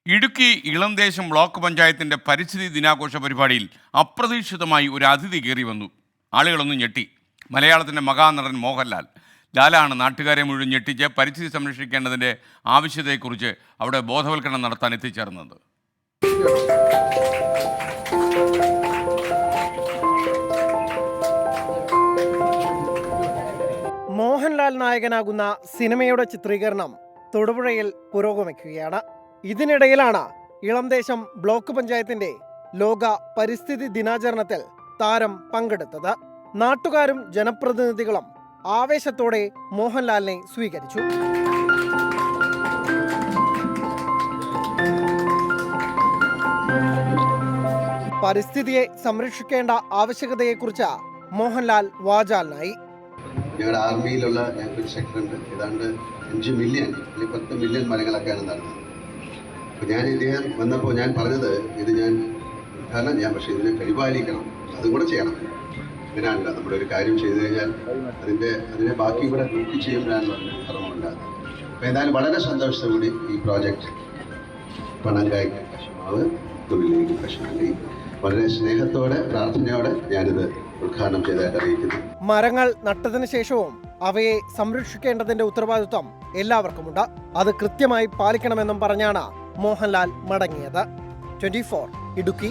Idukki Elamdesam block പഞ്ചായത്തിന്റെ പരിസ്ഥിതി ദിനാഘോഷ പരിപാടിയിൽ അപ്രതീക്ഷിതമായി ഒരു അതിഥി കയറി വന്നു. ആളുകളൊന്നും ഞെട്ടി. മലയാളത്തിന്റെ മഹാനടൻ മോഹൻലാൽ. ലാലാണ് നാട്ടുകാരെ മുഴുവൻ ഞെട്ടിച്ച് പരിസ്ഥിതി സംരക്ഷിക്കേണ്ടതിൻ്റെ ആവശ്യതയെക്കുറിച്ച് അവിടെ ബോധവൽക്കരണം നടത്താൻ എത്തിച്ചേർന്നത്. മോഹൻലാൽ നായകനാകുന്ന സിനിമയുടെ ചിത്രീകരണം തൊടുപുഴയിൽ പുരോഗമിക്കുകയാണ്. ഇതിനിടയിലാണ് ഇളംദേശം ബ്ലോക്ക് പഞ്ചായത്തിന്റെ ലോക പരിസ്ഥിതി ദിനാചരണത്തിൽ താരം പങ്കെടുത്തത്. നാട്ടുകാരും ജനപ്രതിനിധികളും ആവേശത്തോടെ മോഹൻലാലിനെ സ്വീകരിച്ചു. പരിസ്ഥിതിയെ സംരക്ഷിക്കേണ്ട ആവശ്യകതയെക്കുറിച്ച് മോഹൻലാൽ വാചാലനായി. ഞങ്ങളുടെ ആർമിയിലുള്ള ഞങ്ങൾക്ക് സെക്ടറുണ്ട്. ഏതാണ്ട് 5 മില്യൺ അല്ലെങ്കിൽ 10 മില്യൺ മരങ്ങളൊക്കെയാണ് നടന്നത്. അപ്പോൾ ഞാൻ ഇദ്ദേഹം വന്നപ്പോൾ ഞാൻ പറഞ്ഞത് ഇത് ഞാൻ ഉദ്ഘാടനം ചെയ്യാം, പക്ഷേ ഇതിനെ പരിപാലിക്കണം, അതും കൂടെ ചെയ്യണം. അങ്ങനെയാണല്ല നമ്മളൊരു കാര്യം ചെയ്തു കഴിഞ്ഞാൽ അതിനെ ബാക്കി കൂടെ നോക്കി ചെയ്യുമ്പോഴാണ് ഫലമുണ്ടാകുന്നത്. അപ്പോൾ എന്തായാലും വളരെ സന്തോഷത്തോടുകൂടി ഈ പ്രോജക്റ്റ് പണങ്കായ് കശുമാവ് തൊഴിലേക്ക് കശുമാലി വളരെ സ്നേഹത്തോടെ പ്രാർത്ഥനയോടെ ഞാനിത് ഉദ്ഘാടനം ചെയ്തതായിട്ട് അറിയിക്കുന്നു. മരങ്ങൾ നട്ടതിനു ശേഷവും അവയെ സംരക്ഷിക്കേണ്ടതിന്റെ ഉത്തരവാദിത്വം എല്ലാവർക്കുമുണ്ട്. അത് കൃത്യമായി പാലിക്കണമെന്നും പറഞ്ഞാണ് മോഹൻലാൽ മടങ്ങിയത്. 24 ഇടുക്കി.